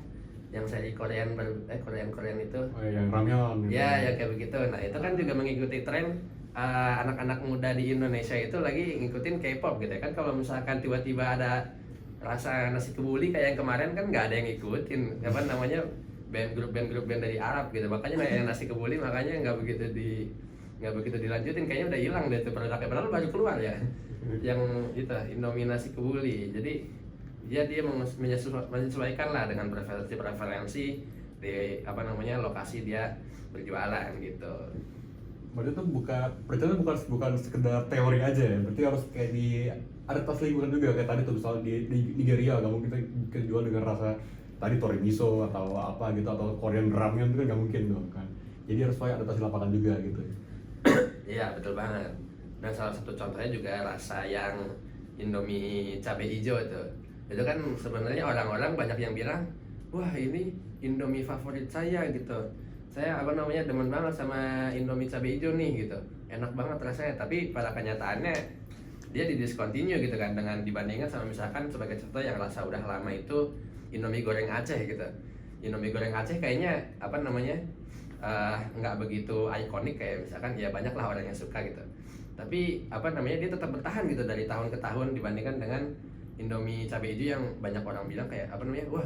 Speaker 1: Yang seri Korean itu.
Speaker 2: Oh yang ramyeon gitu.
Speaker 1: Ya, ya kayak begitu. Nah, itu kan juga mengikuti tren anak-anak muda di Indonesia itu lagi ngikutin K-pop gitu ya. Kan kalau misalkan tiba-tiba ada rasa nasi kebuli kayak yang kemarin kan nggak ada yang ngikutin. Apa namanya? Band grup dari Arab gitu. Makanya yang nasi kebuli makanya nggak begitu dilanjutin, kayaknya udah hilang deh itu produknya, padahal baru keluar ya yang itu Indomie nasi kebuli. Jadi dia menyesuaikan lah dengan preferensi di apa namanya lokasi dia berjualan gitu.
Speaker 2: Berarti itu bukan sekedar teori aja ya, berarti harus kayak di adaptasi lingkungan juga, kayak tadi tuh misalnya di Nigeria nggak mungkin kita jual dengan rasa tadi tori miso atau apa gitu, atau Korean ramyeon itu kan nggak mungkin dong kan. Jadi harus pakai adaptasi lapangan juga gitu ya.
Speaker 1: Iya betul banget. Dan salah satu contohnya juga rasa yang Indomie cabai hijau itu kan sebenarnya orang-orang banyak yang bilang, wah ini Indomie favorit saya gitu. Saya apa namanya demen banget sama Indomie cabai hijau nih gitu. Enak banget rasanya. Tapi pada kenyataannya dia didiscontinue gitu kan, dengan dibandingkan sama misalkan sebagai contoh yang rasa udah lama itu Indomie goreng Aceh gitu. Indomie goreng Aceh kayaknya apa namanya nggak begitu ikonik kayak misalkan, ya banyak lah orang yang suka gitu. Tapi apa namanya dia tetap bertahan gitu dari tahun ke tahun dibandingkan dengan Indomie cabai hijau yang banyak orang bilang kayak apa namanya, wah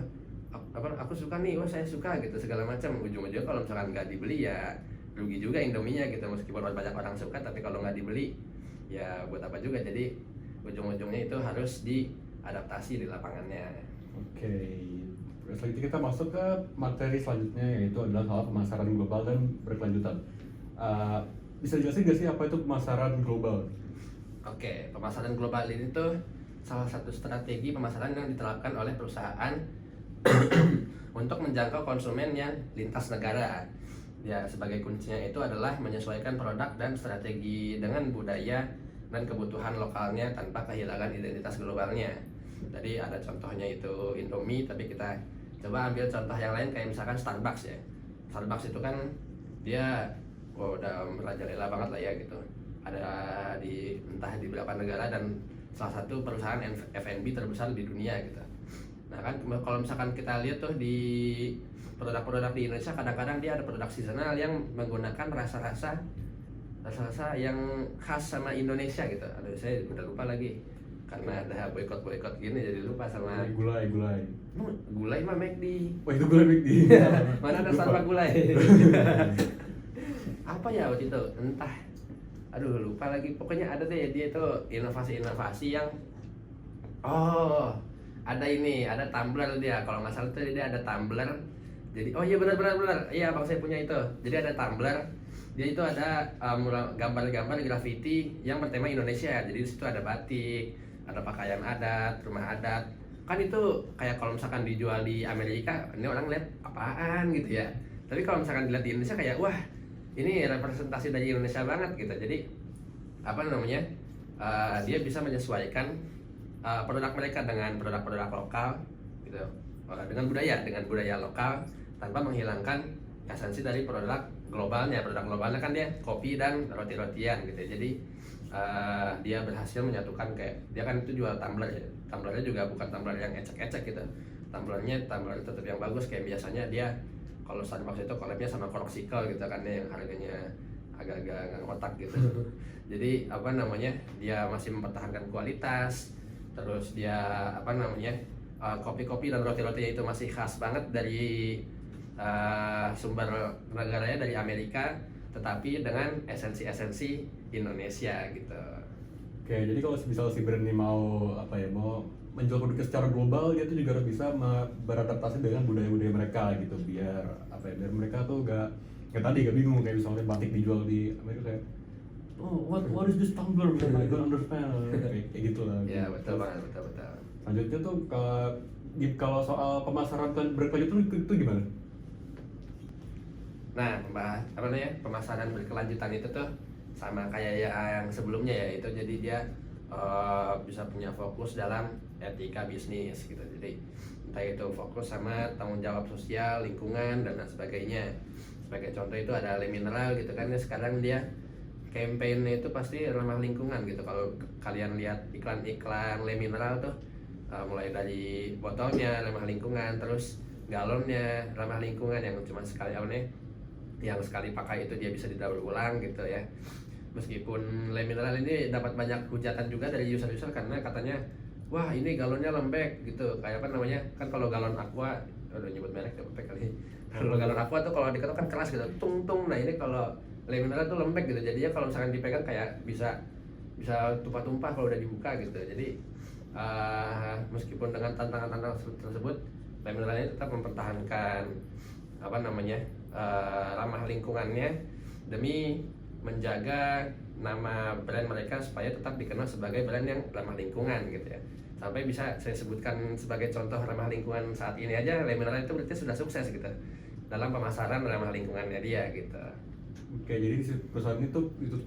Speaker 1: aku suka nih, wah saya suka gitu segala macam. Ujung-ujungnya kalau misalkan nggak dibeli ya rugi juga Indominya gitu, meskipun banyak orang suka tapi kalau nggak dibeli ya buat apa juga. Jadi ujung-ujungnya itu harus diadaptasi di lapangannya.
Speaker 2: Oke. Selanjutnya kita masuk ke materi selanjutnya, yaitu adalah soal pemasaran global dan berkelanjutan. Bisa jelasin nggak sih apa itu pemasaran global?
Speaker 1: Oke, pemasaran global ini tuh salah satu strategi pemasaran yang diterapkan oleh perusahaan untuk menjangkau konsumen yang lintas negara. Ya, sebagai kuncinya itu adalah menyesuaikan produk dan strategi dengan budaya dan kebutuhan lokalnya tanpa kehilangan identitas globalnya. Jadi ada contohnya itu Indomie, tapi kita coba ambil contoh yang lain kayak misalkan Starbucks ya. Starbucks itu kan dia udah merajalela banget lah ya gitu. Ada di entah di beberapa negara dan salah satu perusahaan F&B terbesar di dunia gitu. Nah kan kalau misalkan kita lihat tuh di produk-produk di Indonesia, kadang-kadang dia ada produk seasonal yang menggunakan rasa-rasa yang khas sama Indonesia gitu. Aduh, saya udah lupa lagi karena ada boykot gini jadi lupa sama
Speaker 2: Gulai.
Speaker 1: gulai mah McD.
Speaker 2: Wah, itu gulai McD.
Speaker 1: Mana ada Starbucks gulai. Apa ya waktu itu, entah, aduh lupa lagi, pokoknya ada deh dia itu inovasi yang ada tumbler dia, kalau nggak salah tuh dia ada tumbler. Jadi oh iya benar iya bang, saya punya itu. Jadi ada tumbler, dia itu ada gambar-gambar graffiti yang bertema Indonesia. Jadi di situ ada batik, ada pakaian adat, rumah adat. Kan itu kayak kalau misalkan dijual di Amerika, ini orang lihat apaan gitu ya. Tapi kalau misalkan dilihat di Indonesia kayak wah, ini representasi dari Indonesia banget gitu. Jadi apa namanya? Dia bisa menyesuaikan produk mereka dengan produk-produk lokal gitu. Dengan budaya lokal tanpa menghilangkan esensi dari produk globalnya. Produk globalnya kan dia kopi dan roti-rotian gitu. Jadi dia berhasil menyatukan, kayak dia kan itu jual tumbler ya. Tumblernya juga bukan tumbler yang ecek-ecek gitu. Tumbler tetap yang bagus, kayak biasanya dia kalau Starbucks itu collabnya sama Croxicle gitu kan ya, yang harganya agak-agak nggak ngotak gitu. Jadi apa namanya, dia masih mempertahankan kualitas, terus dia apa namanya, kopi-kopi dan roti-rotinya itu masih khas banget dari sumber negaranya dari Amerika, tetapi dengan esensi-esensi Indonesia gitu.
Speaker 2: Oke, jadi kalau misal si brand ini mau menjual produknya secara global, dia tuh juga harus bisa beradaptasi dengan budaya-budaya mereka gitu, biar biar mereka tuh gak bingung, kayak misalnya batik dijual di Amerika kayak what is this tumbler, I don't understand, kayak gitu lah.
Speaker 1: Ya betul banget, betul.
Speaker 2: Selanjutnya tuh kalau soal pemasaran berkelanjutan itu gimana?
Speaker 1: Nah, pemasaran berkelanjutan itu tuh sama kayak yang sebelumnya ya, itu jadi dia bisa punya fokus dalam etika bisnis gitu. Jadi entah itu fokus sama tanggung jawab sosial, lingkungan dan sebagainya. Sebagai contoh itu ada Le Mineral gitu kan ya, sekarang dia campaign-nya itu pasti ramah lingkungan gitu. Kalau kalian lihat iklan-iklan Le Mineral tuh mulai dari botolnya ramah lingkungan, terus galonnya ramah lingkungan, yang cuma yang sekali pakai itu dia bisa didaur ulang gitu ya. Meskipun Le Mineral ini dapat banyak hujatan juga dari user-user karena katanya wah ini galonnya lembek gitu, kayak apa namanya, kan kalau galon Aqua, udah nyebut merek gak apa-apa kali. Kalau galon Aqua tuh kalau diketok kan keras gitu, tung. Nah ini kalau Le Mineral tuh lembek gitu, jadinya kalau misalkan dipegang kayak bisa tumpah-tumpah kalau udah dibuka gitu. Jadi meskipun dengan tantangan-tantangan tersebut, Le Mineral ini tetap mempertahankan ramah lingkungannya demi menjaga nama brand mereka supaya tetap dikenal sebagai brand yang ramah lingkungan gitu ya. Sampai bisa saya sebutkan sebagai contoh ramah lingkungan saat ini aja, Le Mineral itu berarti sudah sukses gitu dalam pemasaran ramah lingkungannya dia gitu.
Speaker 2: Oke, jadi perusahaan itu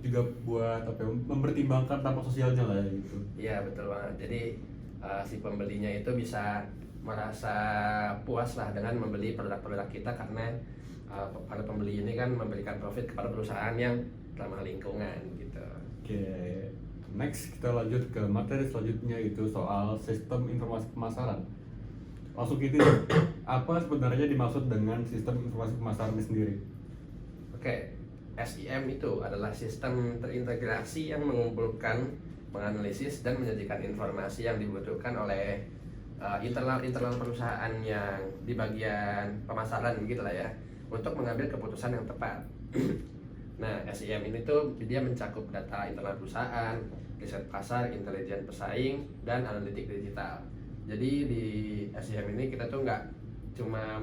Speaker 2: juga buat mempertimbangkan dampak sosialnya lah ya gitu.
Speaker 1: Iya betul banget. Jadi si pembelinya itu bisa merasa puas lah dengan membeli produk-produk kita, karena para pembeli ini kan memberikan profit kepada perusahaan yang ramah lingkungan gitu.
Speaker 2: Oke, next kita lanjut ke materi selanjutnya, itu soal sistem informasi pemasaran. Langsung gitu, apa sebenarnya dimaksud dengan sistem informasi pemasaran ini sendiri?
Speaker 1: Oke, SIM itu adalah sistem terintegrasi yang mengumpulkan, menganalisis dan menyajikan informasi yang dibutuhkan oleh internal perusahaan yang di bagian pemasaran gitu lah ya, untuk mengambil keputusan yang tepat. Nah, SIM ini tuh dia mencakup data internal perusahaan, riset pasar, intelijen pesaing, dan analitik digital. Jadi di SIM ini kita tuh nggak cuma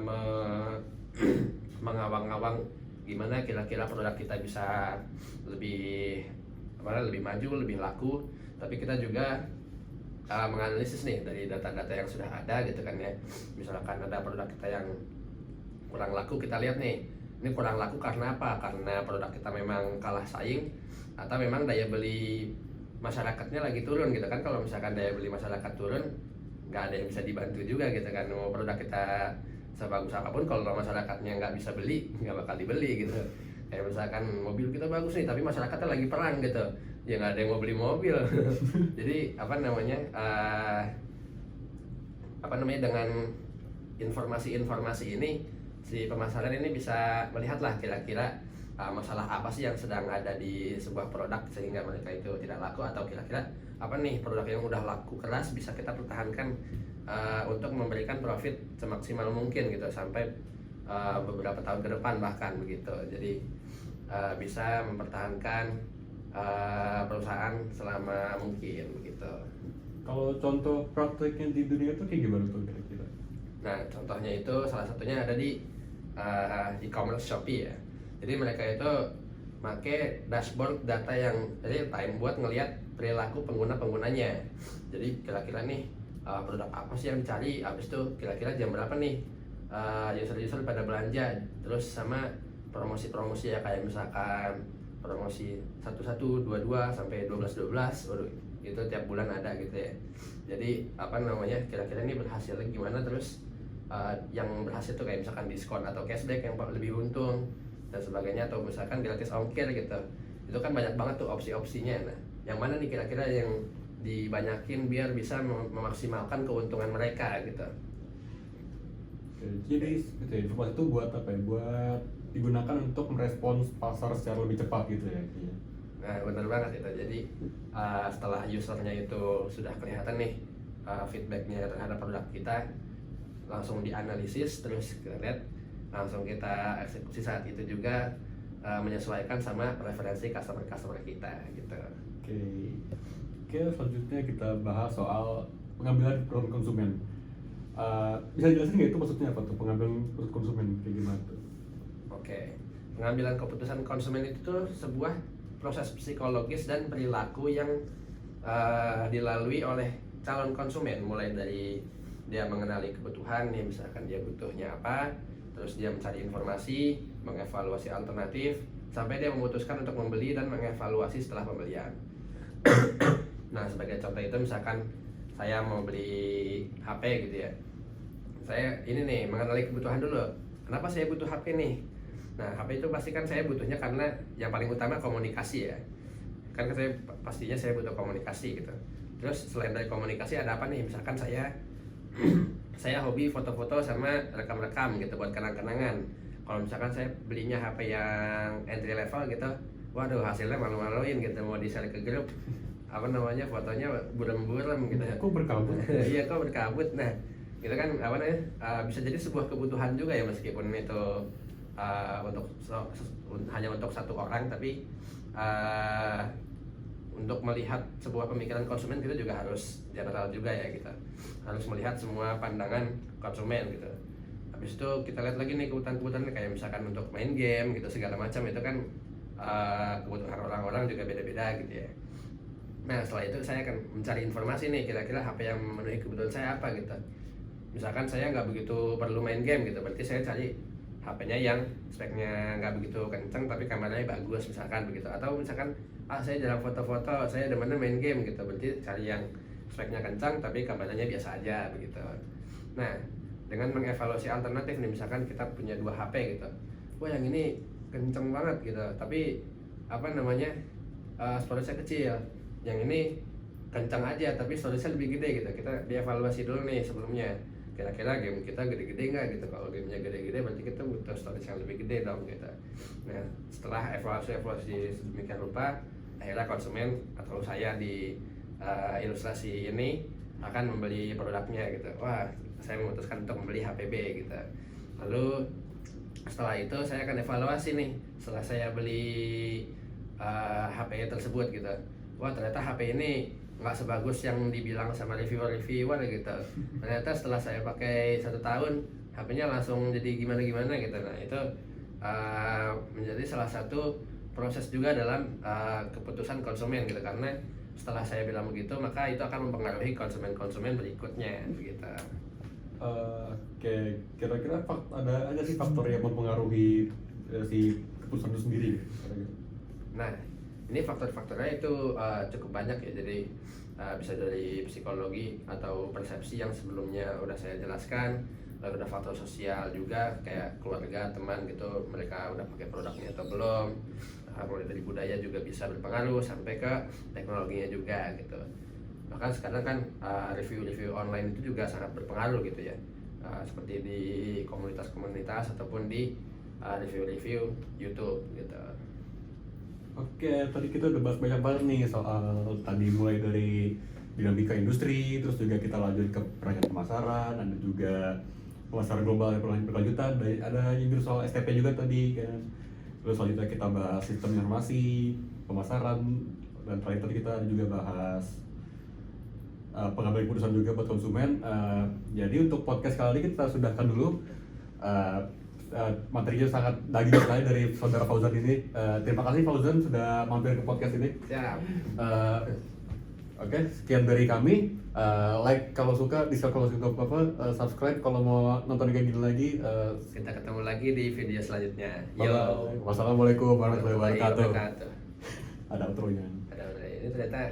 Speaker 1: mengawang-awang gimana kira-kira produk kita bisa lebih lebih maju, lebih laku, tapi kita juga menganalisis nih dari data-data yang sudah ada gitu kan ya. Misalkan ada produk kita yang kurang laku, kita lihat nih, ini kurang laku karena apa? Karena produk kita memang kalah saing atau memang daya beli masyarakatnya lagi turun gitu kan. Kalau misalkan daya beli masyarakat turun, nggak ada yang bisa dibantu juga gitu kan. Mau produk kita sebagus apapun, kalau masyarakatnya nggak bisa beli, nggak bakal dibeli gitu. Kayak misalkan mobil kita bagus nih, tapi masyarakatnya lagi perang gitu, ya nggak ada yang mau beli mobil. Jadi apa namanya dengan informasi-informasi ini, si pemasaran ini bisa melihatlah kira-kira masalah apa sih yang sedang ada di sebuah produk sehingga mereka itu tidak laku, atau kira-kira apa nih produk yang udah laku keras bisa kita pertahankan untuk memberikan profit semaksimal mungkin gitu sampai beberapa tahun ke depan bahkan begitu. Jadi bisa mempertahankan perusahaan selama mungkin begitu.
Speaker 2: Kalau contoh prakteknya di dunia itu kayak gimana tuh kira-kira?
Speaker 1: Nah, contohnya itu salah satunya ada di e-commerce Shopee ya. Jadi mereka itu pakai dashboard data yang real time buat ngelihat perilaku pengguna-penggunanya. Jadi kira-kira nih produk apa sih yang dicari, habis itu kira-kira jam berapa nih user-user pada belanja, terus sama promosi-promosi ya, kayak misalkan promosi 11, 22 sampai 12, waduh itu tiap bulan ada gitu ya. Jadi apa namanya kira-kira ini berhasilnya gimana, terus yang berhasil tuh kayak misalkan diskon atau cashback yang lebih untung dan sebagainya, atau misalkan gratis ongkir gitu. Itu kan banyak banget tuh opsi-opsinya. Nah, yang mana nih kira-kira yang dibanyakin biar bisa memaksimalkan keuntungan mereka gitu.
Speaker 2: Oke, jadi gitu ya, informasi itu buat apa ya? Buat digunakan untuk merespons pasar secara lebih cepat gitu ya.
Speaker 1: Nah, benar banget itu. Jadi setelah usernya itu sudah kelihatan nih feedbacknya terhadap produk kita, langsung dianalisis, terus kita lihat, langsung kita eksekusi saat itu juga, menyesuaikan sama preferensi customer kita gitu.
Speaker 2: Oke, selanjutnya kita bahas soal pengambilan keputusan konsumen. Bisa jelasin nggak itu maksudnya apa tuh, pengambilan keputusan konsumen kayak gimana tuh?
Speaker 1: Oke, pengambilan keputusan konsumen itu tuh sebuah proses psikologis dan perilaku yang dilalui oleh calon konsumen, mulai dari dia mengenali kebutuhan nih, misalkan dia butuhnya apa, terus dia mencari informasi, mengevaluasi alternatif, sampai dia memutuskan untuk membeli dan mengevaluasi setelah pembelian. Nah, sebagai contoh itu misalkan saya mau beli HP gitu ya, saya ini nih mengenali kebutuhan dulu, kenapa saya butuh HP nih. Nah, HP itu pasti kan saya butuhnya karena yang paling utama komunikasi ya, kan pastinya saya butuh komunikasi gitu. Terus selain dari komunikasi ada apa nih, misalkan saya hobi foto-foto sama rekam-rekam gitu buat kenang-kenangan. Kalau misalkan saya belinya HP yang entry level gitu, waduh hasilnya malu-maluin gitu, mau di-share ke grup apa namanya fotonya buram-buram gitu.
Speaker 2: Kok berkabut?
Speaker 1: Iya, kok berkabut. Nah, itu kan apa namanya bisa jadi sebuah kebutuhan juga ya, meskipun itu hanya untuk satu orang, tapi untuk melihat sebuah pemikiran konsumen kita juga harus general juga ya, kita harus melihat semua pandangan konsumen gitu. Habis itu kita lihat lagi nih kebutuhan-kebutuhan kayak misalkan untuk main game gitu segala macam, itu kan kebutuhan orang-orang juga beda-beda gitu ya. Nah, setelah itu saya akan mencari informasi nih, kira-kira HP yang memenuhi kebutuhan saya apa gitu. Misalkan saya nggak begitu perlu main game gitu, berarti saya cari HP-nya yang speknya nggak begitu kenceng tapi kameranya bagus misalkan begitu. Atau misalkan saya jarang foto-foto, saya demennya main game gitu, berarti cari yang speknya kencang tapi kameranya biasa aja begitu. Nah, dengan mengevaluasi alternatif nih, misalkan kita punya 2 HP gitu, wah yang ini kenceng banget gitu, tapi apa namanya storage-nya kecil, yang ini kencang aja tapi storage-nya lebih gede gitu. Kita dievaluasi dulu nih sebelumnya, kira-kira game kita gede-gede nggak gitu. Kalau gamenya gede-gede berarti kita butuh storage yang lebih gede dong gitu. Nah, setelah evaluasi sedemikian rupa, akhirnya konsumen atau saya di ilustrasi ini akan membeli produknya gitu. Wah, saya memutuskan untuk membeli HPB gitu. Lalu setelah itu saya akan evaluasi nih, setelah saya beli HP tersebut gitu. Wah, ternyata HP ini nggak sebagus yang dibilang sama reviewer gitu. Ternyata setelah saya pakai 1 tahun, HP-nya langsung jadi gimana-gimana gitu. Nah itu menjadi salah satu proses juga dalam keputusan konsumen gitu, karena setelah saya bilang begitu maka itu akan mempengaruhi konsumen-konsumen berikutnya begitu.
Speaker 2: Oke, kira-kira ada aja sih faktor yang mempengaruhi si keputusan itu sendiri gitu?
Speaker 1: Nah, ini faktor-faktornya itu cukup banyak ya. Jadi bisa dari psikologi atau persepsi yang sebelumnya udah saya jelaskan. Lalu ada faktor sosial juga, kayak keluarga, teman gitu, mereka udah pakai produknya atau belum. Mulai dari budaya juga bisa berpengaruh sampai ke teknologinya juga gitu. Bahkan sekarang kan review-review online itu juga sangat berpengaruh gitu ya. Seperti di komunitas-komunitas ataupun di review-review YouTube gitu.
Speaker 2: Oke, tadi kita udah bahas banyak banget nih soal tadi mulai dari dinamika industri, terus juga kita lanjut ke perancangan pemasaran, ada juga pemasaran global yang berkelanjutan, ada juga soal STP juga tadi kan. Terus selanjutnya kita bahas sistem informasi, pemasaran, dan terakhir tadi kita juga bahas pengambilan keputusan juga buat konsumen. Jadi untuk podcast kali ini kita sudahkan dulu. Materinya sangat daging sekali dari saudara Fauzan ini. Terima kasih Fauzan sudah mampir ke podcast ini.
Speaker 1: Siap.
Speaker 2: Oke, sekian dari kami. Like kalau suka, dislike kalau suka apa, subscribe kalau mau nonton kayak gini lagi.
Speaker 1: Kita ketemu lagi di video selanjutnya.
Speaker 2: Wassalamualaikum warahmatullahi wabarakatuh.
Speaker 1: Wabarakatuh.
Speaker 2: Ada outro-nya.
Speaker 1: Ada ini ternyata